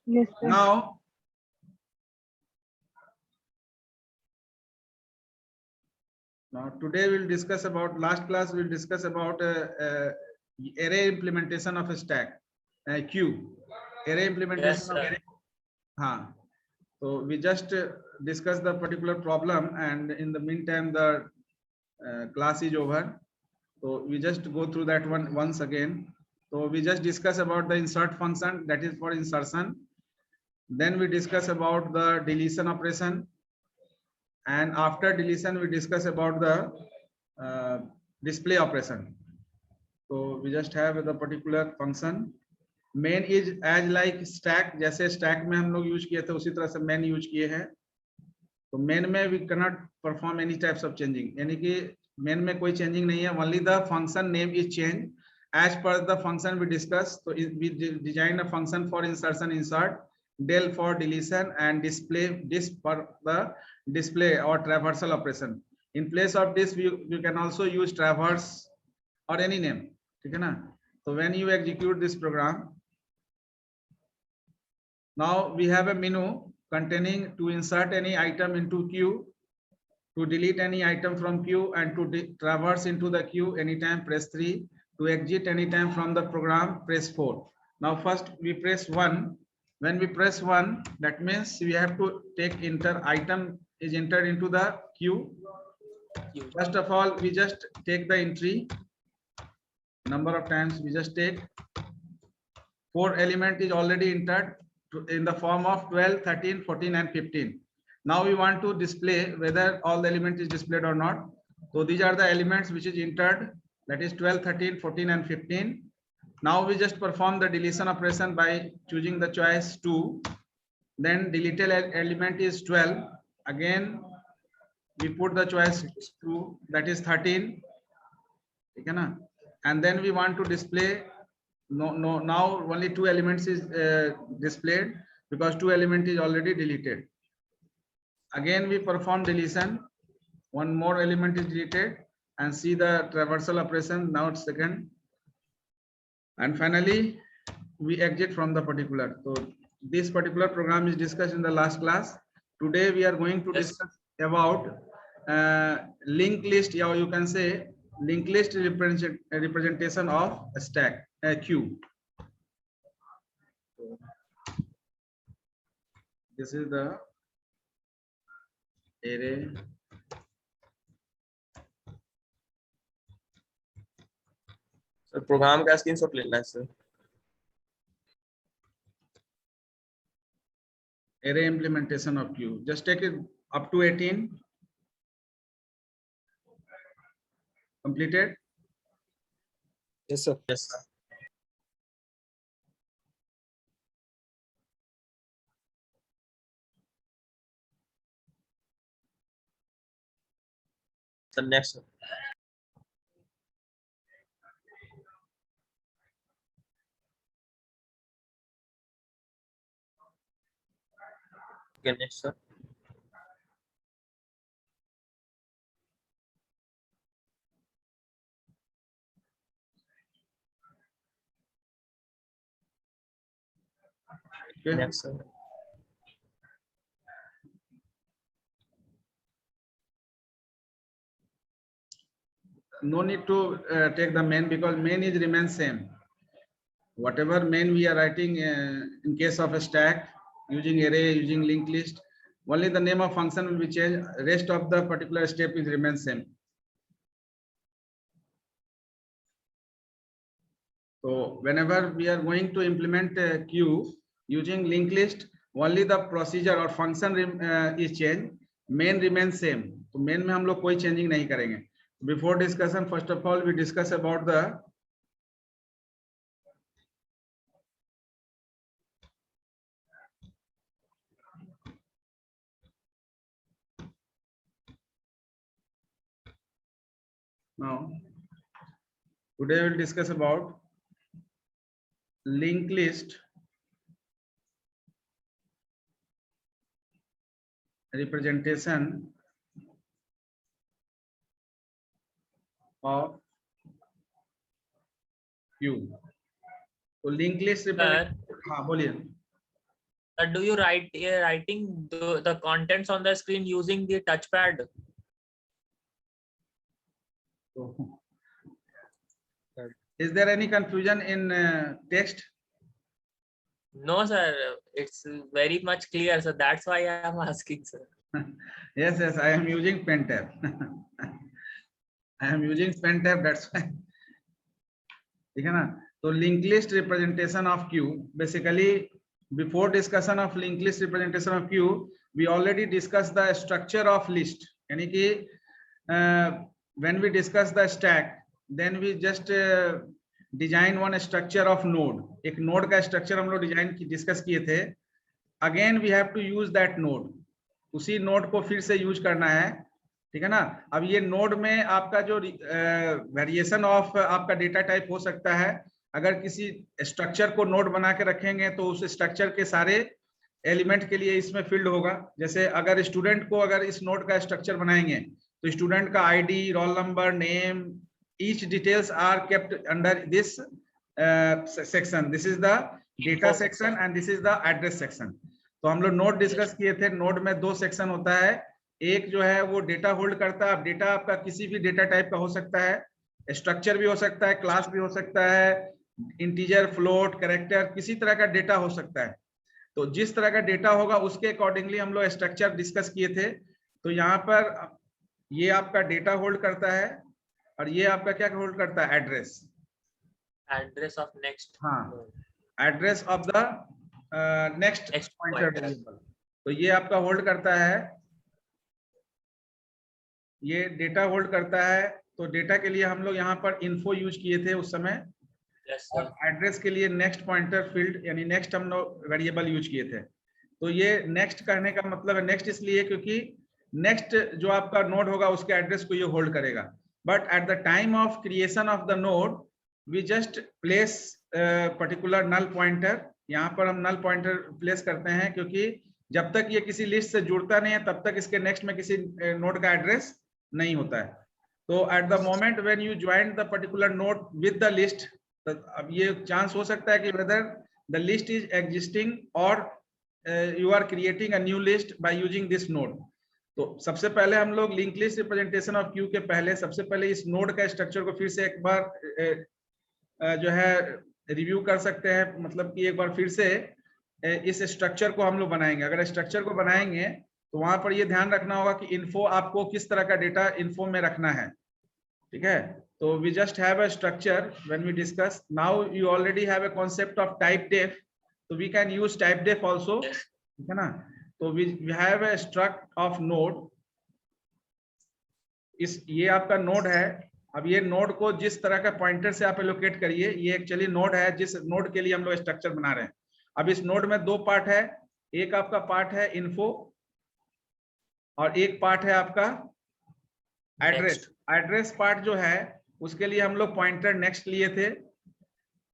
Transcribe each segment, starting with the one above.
Yes, sir. Now today we'll discuss about, last class we'll discuss about array implementation of a stack, queue, array implementation of array. So we just discussed the particular problem, and in the meantime the class is over. So we just go through that one once again. So we just discuss about the insert function, that is for insertion. Then we discuss about the deletion operation, and after deletion we discuss about the display operation. So we just have the particular function. Main is as like stack, जैसे stack में हम लोग use किए थे उसी तरह से main use किए हैं. तो main में we cannot perform any types of changing, यानी कि main में कोई changing नहीं है, only the function name is changed as per the function we discussed. So we design a function for insertion, insert, del for deletion, and display, this for the display or traversal operation. In place of this you can also use traverse or any name, ठीक है ना. So when you execute this program, now we have a menu containing to insert any item into queue, to delete any item from queue, and to traverse into the queue anytime press 3, to exit anytime from the program press 4. Now first we press 1. When we press 1, that means we have to take enter item is entered into the queue. First of all we just take the entry, number of times we just take. 4 element is already entered in the form of 12, 13, 14 and 15. Now we want to display whether all the element is displayed or not. So these are the elements which is entered, that is 12, 13, 14 and 15. Now we just perform the deletion operation by choosing the choice 2. Then deleted element is 12. Again we put the choice 2, that is 13. Okay, na? And then we want to display, now only 2 elements is displayed because 2 element is already deleted. Again we perform deletion, one more element is deleted, and see the traversal operation, now it's second. And finally we exit from the particular. So this particular program is discussed in the last class. Today we are going to discuss about linked list, or you can say linked list representation of a stack, a queue. This is the array sir program का screenshot लेना है sir. array implementation of queue. Just take it up to 18. Completed? Yes sir. Yes sir. The next. Okay, next sir. Okay. Next sir. No need to take the main, because main is remain same. Whatever main we are writing in case of a stack, using array, using linked list, only the name of function will be changed. Rest of the particular step is remain same. So whenever we are going to implement a queue using linked list, only the procedure or function is changed. Main remains same. तो main में हम लोग कोई changing नहीं करेंगे. Before discussion, first of all we discuss about the now today we will discuss about linked list representation of queue. तो link list, हाँ बोलिए. Do you writing the contents on the screen using the touchpad? Is there any confusion in text? No, sir. It's very much clear. So that's why I am asking, sir. Yes, yes, I am using pen tab. I am using pen tab, that's why. ठीक है ना? तो linked list representation of Q. Basically, before discussion of linked list representation of Q, we already discussed the structure of list. यानी कि when we discuss the stack, then we just design one structure of node. एक node का structure हम लोग design discuss किए थे. Again we have to use that node. उसी node को फिर से यूज करना है, ठीक है ना? अब ये नोड में आपका जो वेरिएशन ऑफ आपका डेटा टाइप हो सकता है. अगर किसी स्ट्रक्चर को नोड बना के रखेंगे तो उस स्ट्रक्चर के सारे एलिमेंट के लिए इसमें फील्ड होगा. जैसे अगर स्टूडेंट को अगर इस नोड का स्ट्रक्चर बनाएंगे तो स्टूडेंट का ID, roll number, name, each details are kept under this section. This is the data section and this is the address section. तो हम लोग नोड डिस्कस किए थे. नोड में दो सेक्शन होता है. एक जो है वो डेटा होल्ड करता है. डेटा आपका किसी भी डेटा टाइप का हो सकता है, स्ट्रक्चर भी हो सकता है, क्लास भी हो सकता है, इंटीजर, फ्लोट, कैरेक्टर, किसी तरह का डेटा हो सकता है. तो जिस तरह का डेटा होगा उसके अकॉर्डिंगली हम लोग स्ट्रक्चर डिस्कस किए थे. तो यहाँ पर ये आपका डेटा होल्ड करता है और ये आपका क्या होल्ड करता है? एड्रेस. Address of next. हाँ, address of the next pointer variable. तो ये आपका होल्ड करता है, ये डेटा होल्ड करता है. तो डेटा के लिए हम लोग यहाँ पर इन्फो यूज किए थे उस समय. Yes, और एड्रेस के लिए नेक्स्ट पॉइंटर फील्ड यानी नेक्स्ट हम लोग वेरिएबल यूज किए थे. तो ये नेक्स्ट कहने का मतलब है, नेक्स्ट इसलिए क्योंकि नेक्स्ट जो आपका नोड होगा उसके एड्रेस को ये होल्ड करेगा. But at the time of creation of the node we just place particular null pointer. यहाँ पर हम नल पॉइंटर प्लेस करते हैं क्योंकि जब तक ये किसी लिस्ट से जुड़ता नहीं है तब तक इसके नेक्स्ट में किसी नोड का एड्रेस नहीं होता है. तो at the moment when you join the particular node with the list, अब ये चांस हो सकता है कि whether the list is existing और you are creating a new list by using this node. तो सबसे पहले हम लोग link list representation of queue के पहले सबसे पहले इस नोड का स्ट्रक्चर को फिर से एक बार जो है रिव्यू कर सकते हैं. मतलब कि एक बार फिर से इस स्ट्रक्चर को हम लोग बनाएंगे. अगर स्ट्रक्चर को बनाएंगे तो वहां पर ये ध्यान रखना होगा कि इन्फो आपको किस तरह का डेटा इन्फो में रखना है. ठीक है? तो we just have a structure when we discuss. Now you already have a concept of typedef, तो we can use typedef also. ठीक है ना? तो we have a struct of node. इस ये आपका नोड है. अब ये नोड को जिस तरह का पॉइंटर से आप एलोकेट करिए, ये एक्चुअली नोड है जिस नोड के लिए हम लोग स्ट्रक्चर बना रहे हैं. अब इस नोड में दो पार्ट है. एक आपका पार्ट है इन्फो और एक पार्ट है आपका एड्रेस. एड्रेस पार्ट जो है उसके लिए हम लोग पॉइंटर नेक्स्ट लिए थे.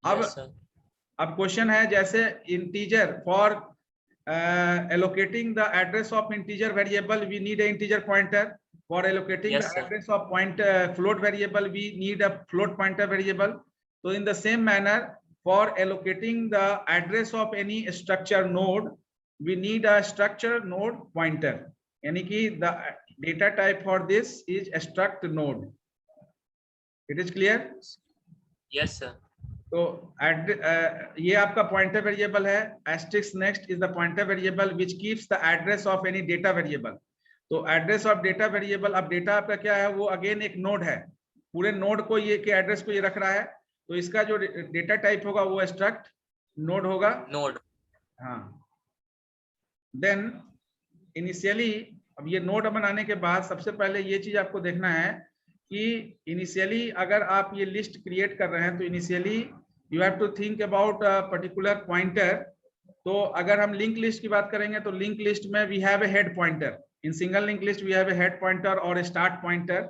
अब क्वेश्चन है जैसे integer for allocating the address of integer variable we need a integer pointer. For allocating the address of float variable, we need a float pointer variable. So in the same manner, for allocating the address of any structure node, we need a structure node pointer. यानी कि the data type for this is a struct node. It is clear? Yes, sir. तो ये आपका pointer variable है. Asterisk next is the pointer variable which keeps the address of any data variable. तो address of data variable. अब data आपका क्या है? वो अगेन एक नोड है. पूरे नोड को ये के एड्रेस को ये रख रहा है. तो इसका जो डेटा टाइप होगा वो स्ट्रक्ट नोड होगा. नोड. हाँ. देन इनिशियली अब ये नोड बनाने के बाद सबसे पहले ये चीज आपको देखना है कि इनिशियली अगर आप ये लिस्ट क्रिएट कर रहे हैं तो initially you have to think about a particular pointer. तो अगर हम लिंक लिस्ट की बात करेंगे तो लिंक लिस्ट में we have a head pointer. In single link list we have a head pointer और स्टार्ट पॉइंटर,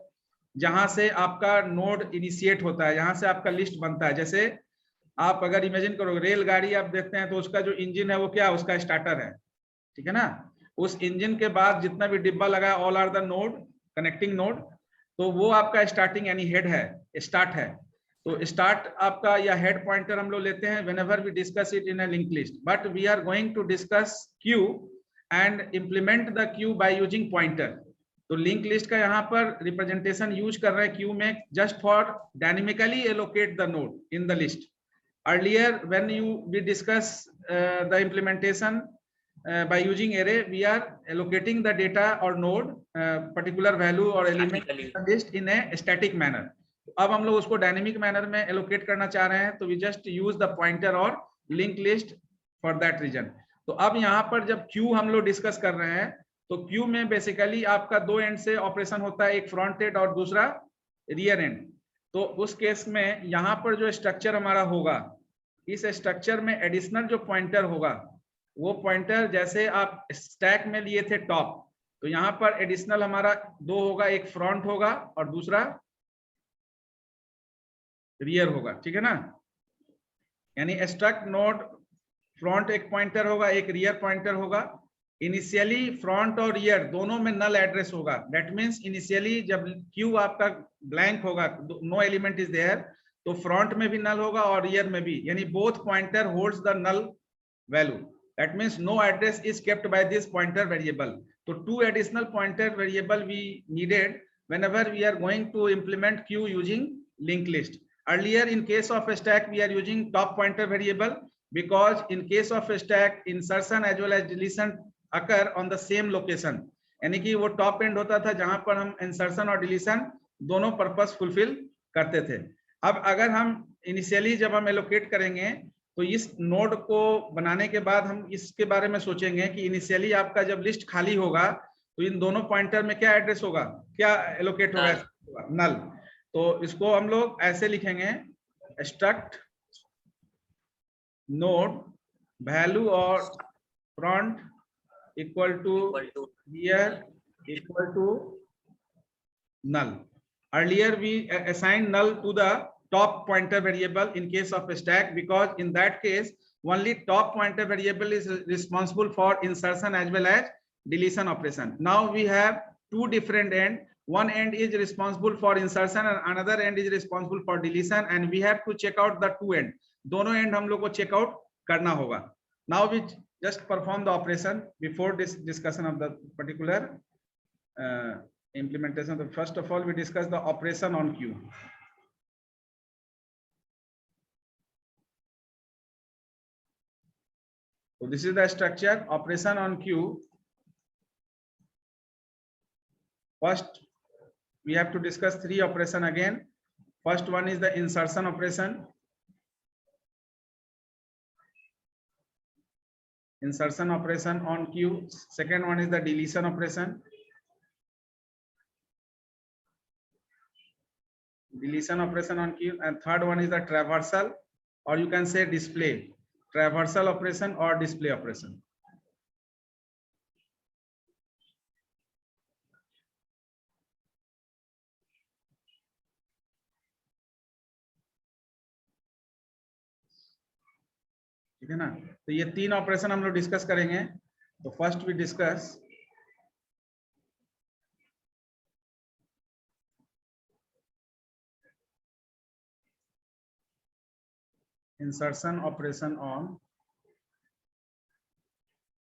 जहां से आपका नोड इनिशिएट होता है, जहां से आपका लिस्ट बनता है. जैसे आप अगर इमेजिन करो रेलगाड़ी आप देखते हैं तो उसका जो इंजन है वो क्या, उसका स्टार्टर है. ठीक है ना? उस इंजन के बाद जितना भी डिब्बा लगा है all are the node, connecting node. तो वो आपका स्टार्टिंग यानी हेड है, स्टार्ट है. तो स्टार्ट आपका या हेड पॉइंटर हम लोग लेते हैं whenever we discuss it in a linked list, but we are going to discuss queue and implement the queue by using pointer. तो लिंक लिस्ट का यहाँ पर रिप्रेजेंटेशन यूज कर रहे हैं क्यू में just for dynamically allocate the node in the list. Earlier when we discuss the implementation by using array, we are allocating the data or node particular value or element in the list in a static manner. अब हम लोग उसको dynamic manner में allocate करना चाह रहे हैं, तो we just use the pointer और link list for that reason. तो अब यहाँ पर जब क्यू हम लोग डिस्कस कर रहे हैं, तो क्यू में बेसिकली आपका दो एंड से ऑपरेशन होता है, एक फ्रंट एंड और दूसरा रियर एंड. तो उस केस में यहाँ पर जो स्ट्रक्चर हमारा होगा, इस स्ट्रक्चर में एडिशनल जो पॉइंटर होगा, वो पॉइंटर जैसे आप स्टैक में लिए थे टॉप, तो यहाँ पर एडिशनल हमारा दो होगा, एक फ्रंट होगा और दूसरा रियर होगा. ठीक है ना, यानी स्ट्रक्ट नोड फ्रंट एक पॉइंटर होगा, एक रियर पॉइंटर होगा. इनिशियली फ्रंट और रियर दोनों में नल एड्रेस होगा. दैट मींस इनिशियली जब क्यू आपका ब्लैंक होगा, नो एलिमेंट इज देयर, तो फ्रंट में भी नल होगा और रियर में भी, यानी both pointer holds the null value. That means no address is kept by this pointer variable. तो two additional pointer variable we needed whenever we are going to implement queue using linked list. Earlier in case of a stack we are using top pointer variable, because in case of a stack insertion as well as deletion occur on the same location. यानी कि वो top and होता था जहां पर हम insertion और deletion दोनों पर्पस फुलफिल करते थे. अब अगर हम इनिशियली जब हम एलोकेट करेंगे, तो इस नोड को बनाने के बाद हम इसके बारे में सोचेंगे कि इनिशियली आपका जब लिस्ट खाली होगा, तो इन दोनों पॉइंटर में क्या एड्रेस होगा, क्या एलोकेट होगा, नल. तो इसको हम लोग ऐसे लिखेंगे, स्ट्रक्ट नोड वैल्यू और front equal to rear equal to null. Earlier we assigned null to the top pointer variable in case of a stack, because in that case only top pointer variable is responsible for insertion as well as deletion operation. Now we have two different end. One end is responsible for insertion and another end is responsible for deletion, and we have to check out the two end. दोनों end हम लोग को check out करना होगा. Now we just perform the operation before this discussion of the particular implementation. So first of all we discuss the operation on queue. So this is the structure operation on queue. First we have to discuss three operation again. First one is the insertion operation. Insertion operation on queue. Second one is the deletion operation. Deletion operation on queue. And third one is the traversal, or you can say display. Traversal operation or display operation. ठीक है ना, तो ये तीन operation हम लोग discuss करेंगे. तो first we discuss insertion operation on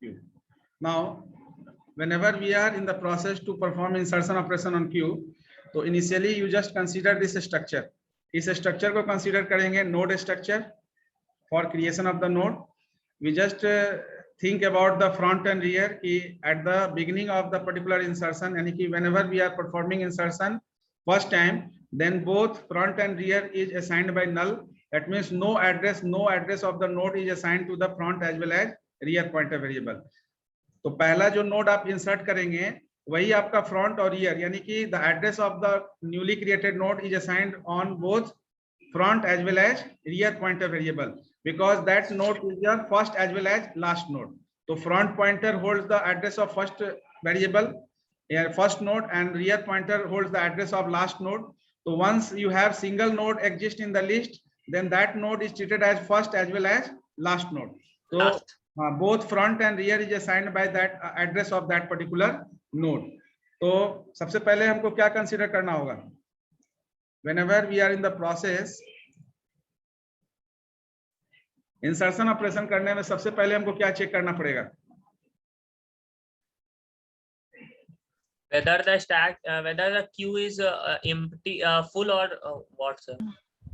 queue. Now whenever we are in the process to perform insertion operation on queue, तो initially you just consider this structure. इस structure को consider करेंगे node structure for creation of the node. We just think about the front and rear कि at the beginning of the particular insertion, यानी कि whenever we are performing insertion first time, then both front and rear is assigned by null. That means no address of the node is assigned to the front as well as rear pointer variable. तो पहला जो node आप insert करेंगे वही आपका front और rear, यानी कि the address of the newly created node is assigned on both front as well as rear pointer variable, because that node is your first as well as last node. So front pointer holds the address of first variable, first node, and rear pointer holds the address of last node. So once you have single node exist in the list, then that node is treated as first as well as last node. So both front and rear is assigned by that address of that particular node. तो सबसे पहले हमको क्या consider करना होगा, whenever we are in the process insertion operation करने में सबसे पहले हमको क्या चेक करना पड़ेगा? whether the stack, whether the queue is empty, full or what, sir?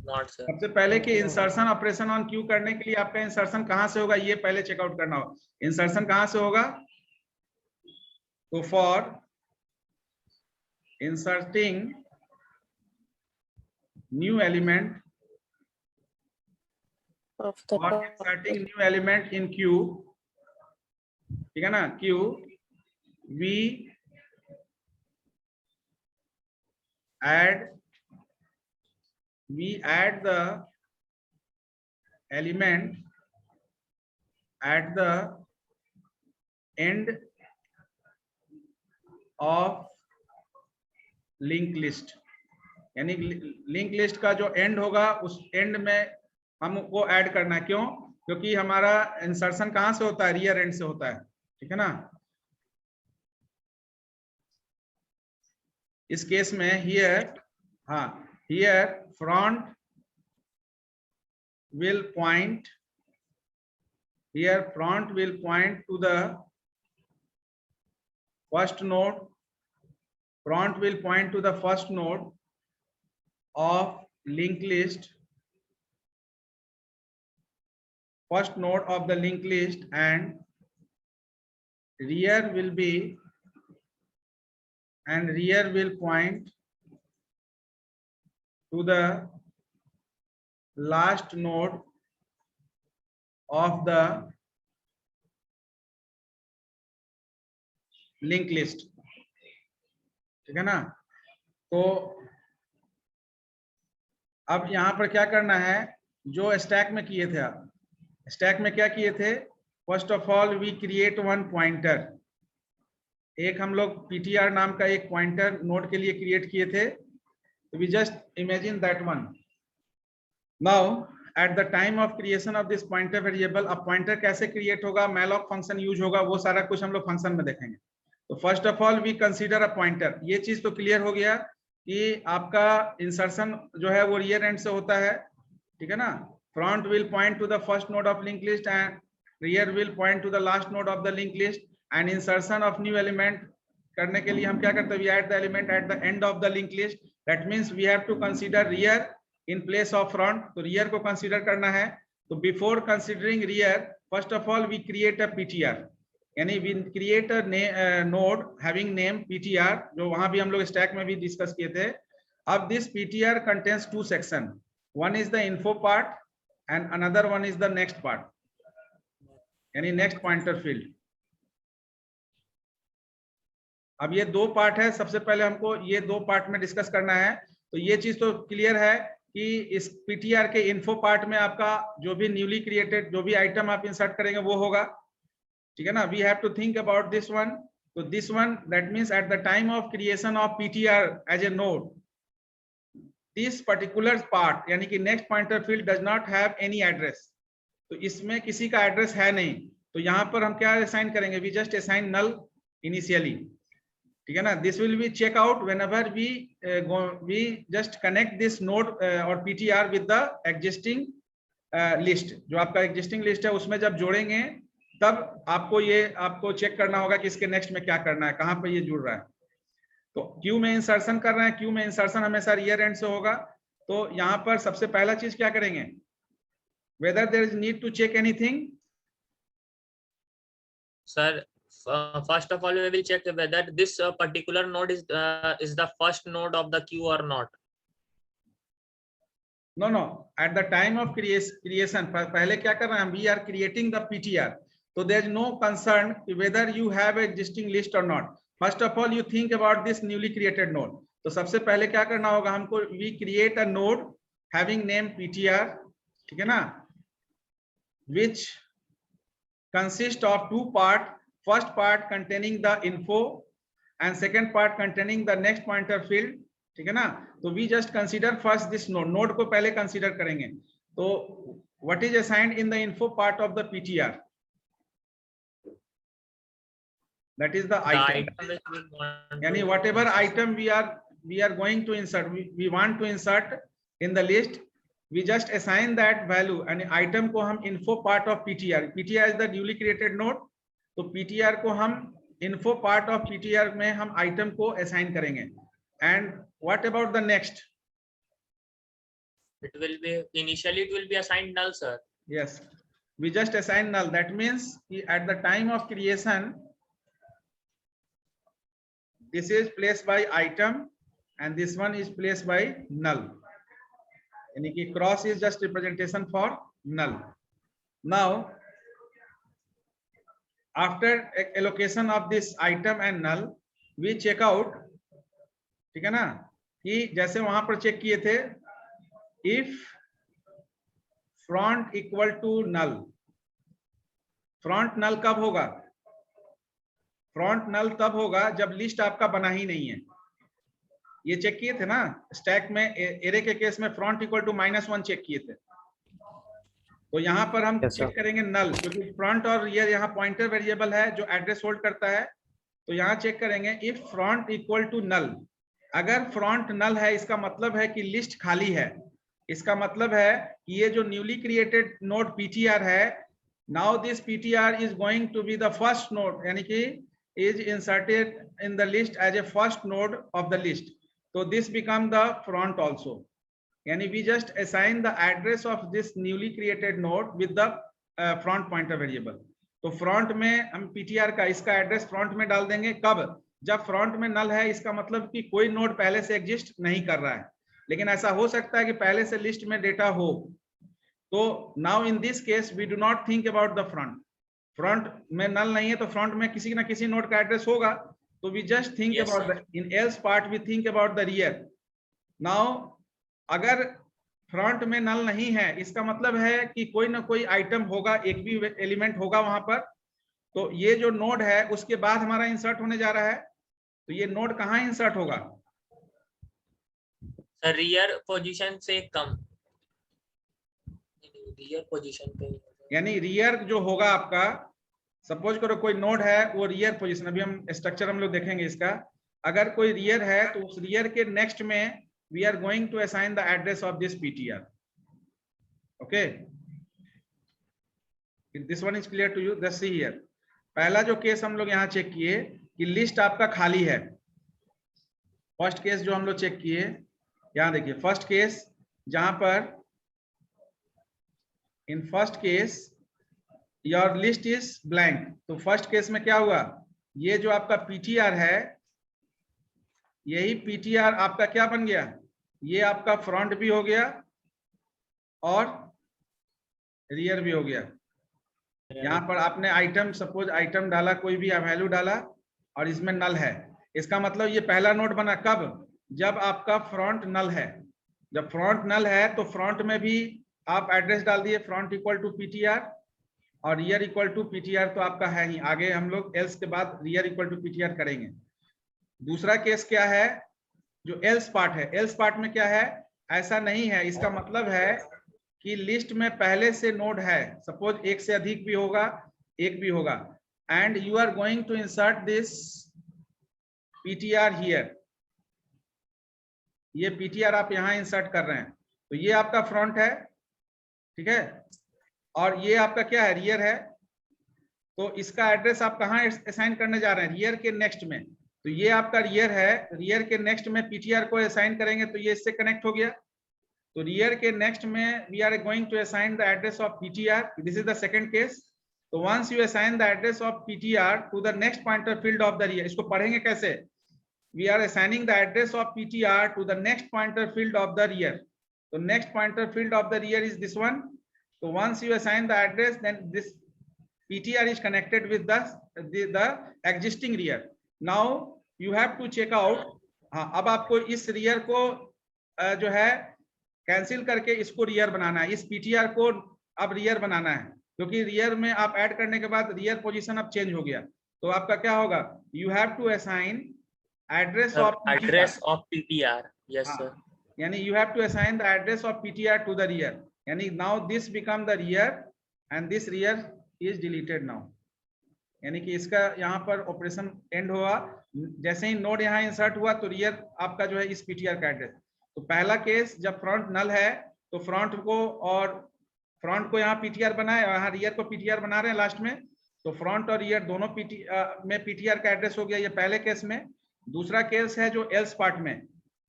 Not, sir. सबसे पहले कि इंसर्शन ऑपरेशन ऑन क्यू करने के लिए आपका इंसर्शन कहां से होगा, ये पहले चेकआउट करना होगा। इंसर्शन कहां से होगा? तो फॉर इंसर्टिंग न्यू एलिमेंट, और inserting new element in queue, ठीक है ना, queue, we add the element at the end of linked list, यानी लिंक लिस्ट का जो एंड होगा उस एंड में हमको ऐड करना है। क्यों? क्योंकि हमारा इंसर्शन कहां से होता है? रियर एंड से होता है, ठीक है ना। इस केस में हियर, हाँ, here front will point, here front will point to the first node, front will point to the first node of linked list, first node of the linked list, and rear will be, and rear will point to the last node of the linked list, ठीक है ना। तो अब यहां पर क्या करना है, जो स्टैक में किए थे, आप स्टैक में क्या किए थे? First of all we create one pointer, एक हम लोग ptr नाम का एक पॉइंटर नोड के लिए क्रिएट किए थे। We just imagine that one. Now at the time of creation of this pointer variable, अब पॉइंटर कैसे क्रिएट होगा, मैलॉक फंक्शन यूज होगा, वो सारा कुछ हम लोग फंक्शन में देखेंगे। तो first of all we consider a pointer. ये चीज तो क्लियर हो गया कि आपका इंसर्शन जो है वो रियर एंड से होता है, ठीक है ना। Front will point to the first node of link list and rear will point to the last node of the link list. And insertion of new element करने के लिए हम क्या करते हैं? We add the element at the end of the link list. That means we have to consider rear in place of front. तो rear को consider करना है। तो before considering rear, first of all we create a ptr, यानी we create a node having name ptr, जो वहां भी हम लोग स्टैक में भी डिस्कस किए थे। अब this ptr contains two section, one is the info part and another one is the next part, यानी नेक्स्ट पॉइंटर फील्ड। अब ये दो पार्ट है, सबसे पहले हमको ये दो पार्ट में डिस्कस करना है। तो ये चीज तो क्लियर है कि इस ptr के इन्फो पार्ट में आपका जो भी न्यूली क्रिएटेड जो भी आइटम आप इंसर्ट करेंगे वो होगा, ठीक है ना। We have to think about this one. तो this one, that means at the time of creation of ptr as a node, this particular part यानी कि next pointer field does not have any address. तो इसमें किसी का address है नहीं, तो यहाँ पर हम क्या असाइन करेंगे? We just assign null initially, ठीक है ना। This will be check out whenever we just connect this node और ptr with the existing list. जो आपका एग्जिस्टिंग लिस्ट है उसमें जब जोड़ेंगे तब आपको चेक करना होगा कि इसके नेक्स्ट में क्या करना है, कहां पर ये जुड़ रहा है। तो क्यू में इंसर्शन कर रहे हैं, क्यू में इंसर्शन हमेशा रियर एंड से होगा। तो यहाँ पर सबसे पहला चीज क्या करेंगे? Whether there is need to check anything. Sir, first of all, we will check whether this particular node is the first node of the queue or not. No. At the time of creation, पहले क्या कर रहे हैं? We are creating the ptr. So there is no concern whether you have existing list or not. First of all, you think about this newly created node. तो सबसे पहले क्या करना होगा हमको? We create a node having name ptr, ठीक है ना, which consist of two part. First part containing the info and second part containing the next pointer field, ठीक है ना। तो we just consider first this node को पहले consider करेंगे। तो what is assigned in the info part of the ptr? That is the item. यानी whatever item we are going to insert, we want to insert in the list, we just assign that value and item को हम info part of PTR. PTR is the newly created node. तो PTR को हम info part of PTR में हम item को assign करेंगे. And what about the next? It will be initially it will be assigned null, sir. Yes, we just assign null. That means at the time of creation, this is placed by item and this one is placed by null. यानी कि cross is just representation for null. Now, after allocation of this item and null, we check out, ठीक है ना, कि जैसे वहां पर check किए थे, if front equal to null. Front null कब होगा? फ्रंट नल तब होगा जब लिस्ट आपका बना ही नहीं है. ये चेक किए थे ना स्टैक में, एरे के केस में फ्रंट इक्वल टू -1 चेक किए थे. तो यहाँ पर हम चेक करेंगे नल, क्योंकि फ्रंट और रियर यहाँ पॉइंटर वेरिएबल है जो एड्रेस होल्ड करता है. तो यहाँ चेक करेंगे if front equal to null. अगर फ्रंट नल है इसका मतलब है कि लिस्ट खाली है. इसका मतलब है कि ये जो न्यूली क्रिएटेड नोड PTR है, now this PTR is going to be the first node, यानी कि is inserted in the list as a first node of the list. So this become the front also. Yani we just assign the address of this newly created node with the front pointer variable. तो front में हम PTR का इसका address front में डाल देंगे. कब? जब front में null है, इसका मतलब कि कोई नोड पहले से एग्जिस्ट नहीं कर रहा है. लेकिन ऐसा हो सकता है कि पहले से लिस्ट में डेटा हो. तो now in this case we do not think about the front. Front में नल नहीं है तो फ्रंट में किसी ना किसी नोड का एड्रेस होगा. तो we just think about the, in else part we think about the rear. Now अगर फ्रंट में नल नहीं है, इसका मतलब है कि कोई ना कोई आइटम होगा, एक भी एलिमेंट होगा वहां पर. तो ये जो नोड है उसके बाद हमारा इंसर्ट होने जा रहा है. तो ये नोड कहाँ इंसर्ट होगा? सर रियर पोजीशन से कम, रियर पोजीशन पे. यानी रियर जो होगा आपका, सपोज करो कोई नोड है वो रियर पोजीशन, अभी हम स्ट्रक्चर हम लोग देखेंगे इसका. अगर कोई रियर है तो उस रियर के नेक्स्ट में we are going to assign the address of this PTR. Okay, this one is clear to you? See here, पहला जो केस हम लोग यहाँ चेक किए कि लिस्ट आपका खाली है. फर्स्ट केस जो हम लोग चेक किए, यहाँ देखिए फर्स्ट केस जहां पर in first case your list is blank. तो फर्स्ट केस में क्या हुआ? ये जो आपका PTR है, यही PTR आपका क्या बन गया? ये आपका फ्रंट भी हो गया और रियर भी हो गया. यहाँ पर आपने आइटम, सपोज आइटम डाला, कोई भी वैल्यू डाला और इसमें नल है. इसका मतलब ये पहला नोड बना कब? जब आपका फ्रंट नल है. जब फ्रंट नल है तो फ्रंट में भी आप एड्रेस डाल दिए फ्रंट इक्वल टू PTR और रियर इक्वल टू PTR तो आपका है ही. आगे हम लोग एल्स के बाद रियर इक्वल टू PTR करेंगे. दूसरा केस क्या है? जो एल्स पार्ट है. एल्स पार्ट में क्या है? ऐसा नहीं है. इसका मतलब है कि लिस्ट में पहले से नोड है, सपोज एक से अधिक भी होगा, एक भी होगा, and you are going to insert this PTR here. ये PTR आप यहाँ इंसर्ट कर रहे हैं. तो ये आपका फ्रंट है, ठीक है, और ये आपका क्या है? रियर है. तो इसका एड्रेस आप कहाँ असाइन करने जा रहे हैं? रियर के नेक्स्ट में. तो ये आपका रियर है, रियर के नेक्स्ट में PTR को असाइन करेंगे तो ये इससे कनेक्ट हो गया. तो रियर के नेक्स्ट में we are going to assign the address of PTR. This is the second case. तो once you assign the address of PTR to the next pointer field of the rear. इसको पढ़ेंगे कैसे? We are assigning the address of PTR to the next pointer field of the rear. So next pointer field of the rear is this one. So once you assign the address, then this PTR is connected with the existing rear. Now you have to check out. हाँ, अब आपको इस rear को जो है cancel करके इसको rear बनाना है. इस PTR को अब rear बनाना है, क्योंकि rear में आप ऐड करने के बाद rear पोजीशन अब चेंज हो गया. तो आपका क्या होगा? You have to assign address of PTR. Yes sir. यानी you have to assign the address of PTR to the rear. यानी now this become the rear and this rear is deleted now. यानी कि इसका यहाँ पर operation and हुआ. जैसे ही node यहाँ इंसर्ट हुआ तो रियर आपका जो है इस PTR का एड्रेस. तो पहला केस जब फ्रंट नल है तो फ्रंट को और फ्रंट को यहाँ पीटीआर बनाए और यहाँ रियर को पीटीआर बना रहे हैं लास्ट में, तो फ्रंट और रियर दोनों में पीटीआर का एड्रेस हो गया, ये पहले केस में। दूसरा केस है जो एल्स पार्ट में।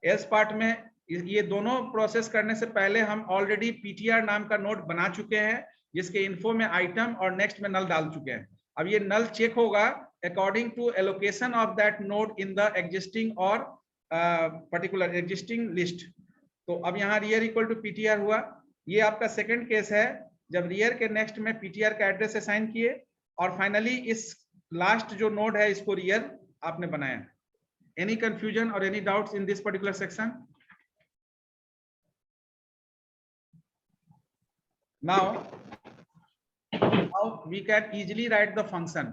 एल्स पार्ट में ये दोनों प्रोसेस करने से पहले हम ऑलरेडी पीटीआर नाम का नोड बना चुके हैं, जिसके इन्फो में आइटम और नेक्स्ट में नल डाल चुके हैं। अब ये नल चेक होगा according to allocation of that node in the existing और पर्टिकुलर एग्जिस्टिंग लिस्ट। तो अब यहाँ रियर इक्वल टू पीटीआर हुआ। ये आपका सेकंड केस है, जब रियर के नेक्स्ट में पीटीआर का एड्रेस असाइन किए और फाइनली इस लास्ट जो नोड है इसको रियर आपने बनाया। एनी कंफ्यूजन और any doubts in this particular section? Now we can easily write the function.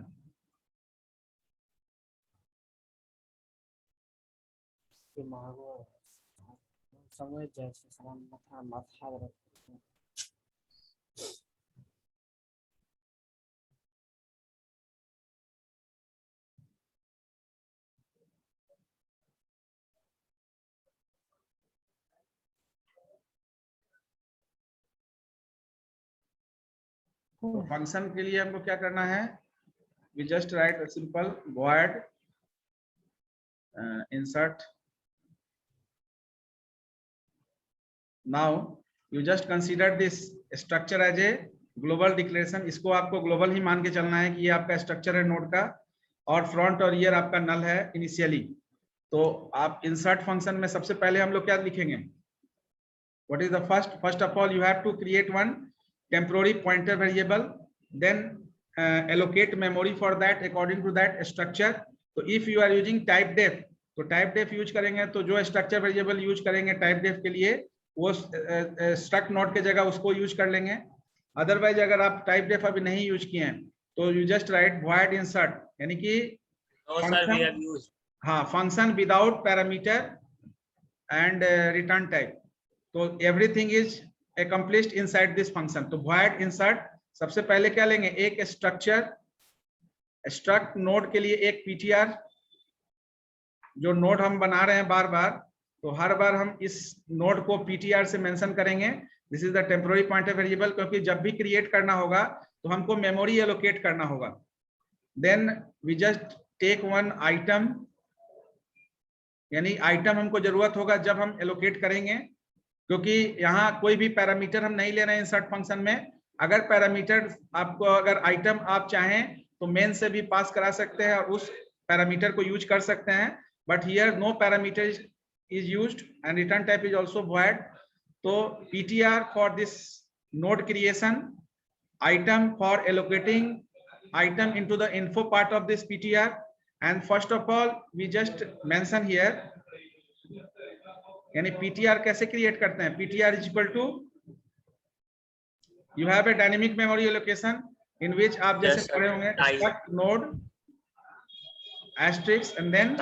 तो फंक्शन के लिए हमको क्या करना है, we just write a simple void insert. Now you just consider this structure as a global declaration. इसको आपको global ही मान के चलना है कि ये आपका स्ट्रक्चर है नोड का और फ्रंट और रियर आपका नल है इनिशियली। तो आप इंसर्ट फंक्शन में सबसे पहले हम लोग क्या लिखेंगे, what is the first of all you have to create one temporary pointer variable, then allocate memory for that according to that structure. तो if you are using type def, तो type def use करेंगे तो जो structure variable use करेंगे type def के लिए वो struct node के जगह उसको यूज कर लेंगे। अदरवाइज अगर आप टाइप डेफ अभी नहीं यूज किए हैं तो you just write void insert, यानी कि हाँ function without parameter and return type, तो everything is accomplished inside this function. तो void insert सबसे पहले क्या लेंगे, एक स्ट्रक्चर struct नोड के लिए एक ptr, जो नोड हम बना रहे हैं बार बार, तो हर बार हम इस नोड को ptr से मेंशन करेंगे। This is the temporary pointer variable, क्योंकि जब भी क्रिएट करना होगा तो हमको मेमोरी एलोकेट करना होगा। Then we just take one item, यानी आइटम हमको जरूरत होगा जब हम एलोकेट करेंगे, क्योंकि यहाँ कोई भी पैरामीटर हम नहीं ले रहे हैं इंसर्ट फंक्शन में। अगर पैरामीटर आपको, अगर आइटम आप चाहें तो मेन से भी पास करा सकते हैं और उस पैरामीटर को यूज कर सकते हैं, but here no parameter is used and return type is also void. तो ptr for this node creation, item for allocating item into the info part of this ptr, and first of all we just mention here, यानी ptr कैसे create करते हैं, ptr is equal to you have a dynamic memory allocation in which आप जैसे पढ़े होंगे struct node asterisk and then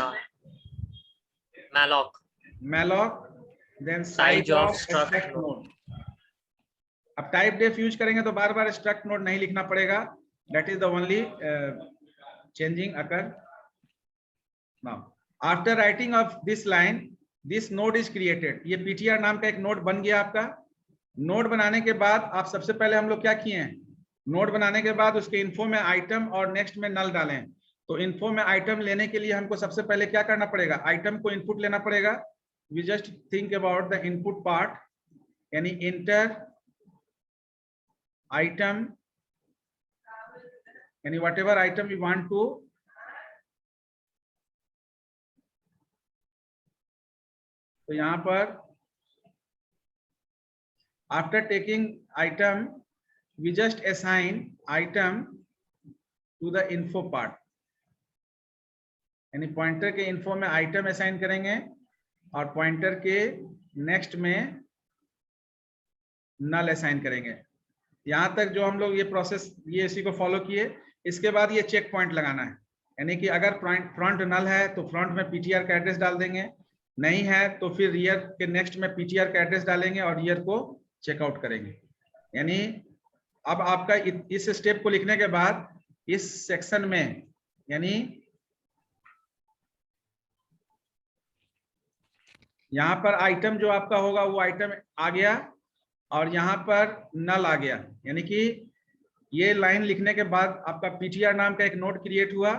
malloc then size of struct node. अब type def use करेंगे तो बार बार struct node नहीं लिखना पड़ेगा, that is the only changing occur. Now after writing of this line, this node is created. ये ptr नाम का एक नोड बन गया आपका। नोड बनाने के बाद आप सबसे पहले हम लोग क्या किए हैं, नोड बनाने के बाद उसके इन्फो में आइटम और नेक्स्ट में नल डालें। तो इन्फो में आइटम लेने के लिए हमको सबसे पहले क्या करना पड़ेगा, आइटम को इनपुट लेना पड़ेगा। We just think about the input part, यानी इंटर आइटम, यानी whatever item we want to, तो यहाँ पर after taking item we just assign item to the info part, यानी पॉइंटर के इन्फो में आइटम असाइन करेंगे और पॉइंटर के नेक्स्ट में नल असाइन करेंगे। यहाँ तक जो हम लोग ये प्रोसेस ये इसी को फॉलो किए। इसके बाद ये चेक पॉइंट लगाना है, यानी कि अगर फ्रंट नल है तो फ्रंट में पीटीआर का एड्रेस डाल देंगे, नहीं है तो फिर रियर के नेक्स्ट में पीटीआर का एड्रेस डालेंगे और रियर को चेकआउट करेंगे। यानी अब आपका इस स्टेप को लिखने के बाद इस सेक्शन में, यानी यहाँ पर आइटम जो आपका होगा वो आइटम आ गया, और यहाँ पर नल आ गया, यानी कि ये लाइन लिखने के बाद आपका पीटीआर नाम का एक नोड क्रिएट हुआ,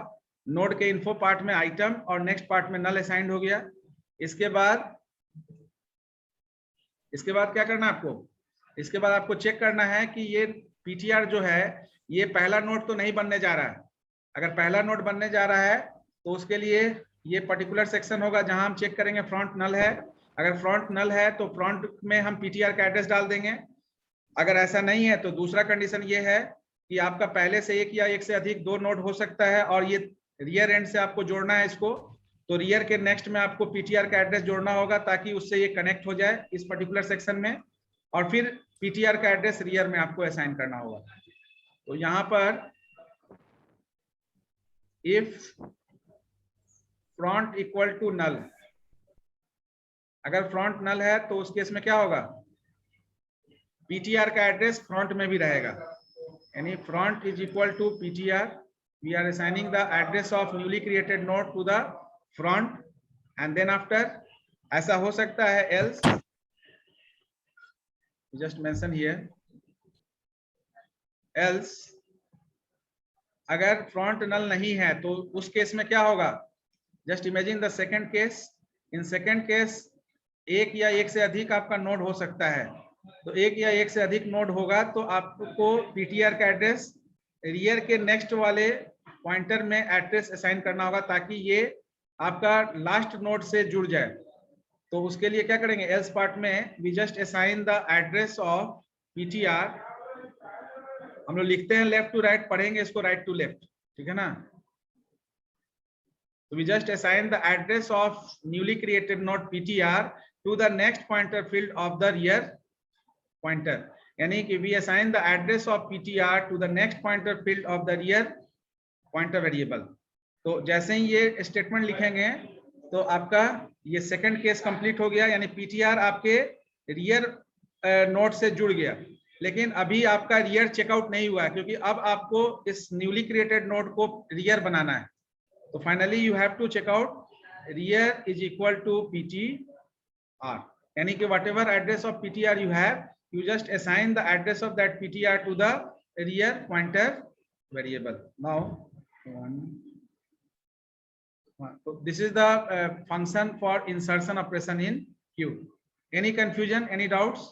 नोड के इन्फो पार्ट में आइटम और नेक्स्ट पार्ट में नल असाइंड हो गया। इसके बाद क्या करना है आपको, इसके बाद आपको चेक करना है कि ये पीटीआर जो है ये पहला नोड तो नहीं बनने जा रहा है। अगर पहला नोड बनने जा रहा है तो उसके लिए ये पर्टिकुलर सेक्शन होगा जहां हम चेक करेंगे फ्रंट नल है। अगर फ्रंट नल है तो फ्रंट में हम पीटीआर का एड्रेस डाल देंगे। अगर ऐसा नहीं है तो दूसरा कंडीशन ये है कि आपका पहले से एक या एक से अधिक दो नोड हो सकता है और ये रियर एंड से आपको जोड़ना है इसको, तो रियर के नेक्स्ट में आपको पीटीआर का एड्रेस जोड़ना होगा ताकि उससे ये कनेक्ट हो जाए इस पर्टिकुलर सेक्शन में, और फिर पीटीआर का एड्रेस रियर में आपको असाइन करना होगा। तो यहाँ पर if front equal to null, अगर फ्रंट नल है तो उस केस में क्या होगा, पीटीआर का एड्रेस फ्रंट में भी रहेगा, यानी front is equal to PTR, we are assigning the address of newly created node to the front and then after ऐसा हो सकता है else, just mention here, else अगर फ्रंट नल नहीं है तो उस केस में क्या होगा, just imagine the second case, in second case एक या एक से अधिक आपका नोड हो सकता है, तो एक या एक से अधिक नोड होगा तो आपको पीटीआर का एड्रेस रियर के नेक्स्ट वाले पॉइंटर में एड्रेस असाइन करना होगा ताकि ये आपका लास्ट नोड से जुड़ जाए। तो उसके लिए क्या करेंगे, एल्स पार्ट में we just assign the address of PTR, हम लोग लिखते हैं लेफ्ट टू राइट, पढ़ेंगे इसको राइट टू लेफ्ट, ठीक है ना। So we just assign the address of newly created node PTR to the next pointer field of the rear pointer, यानी कि we assign the address of PTR to the next pointer field of the rear pointer variable। तो जैसे ही ये statement लिखेंगे तो आपका ये second case complete हो गया, यानी PTR आपके रियर नोड से जुड़ गया, लेकिन अभी आपका रियर चेकआउट नहीं हुआ है क्योंकि अब आपको इस न्यूली क्रिएटेड नोड को रियर बनाना है। तो finally you have to check out rear is equal to PTR, यानी कि whatever address of PTR you have, you just assign the address of that PTR to the rear pointer variable. Now so this is the function for insertion operation in queue. Any confusion, any doubts?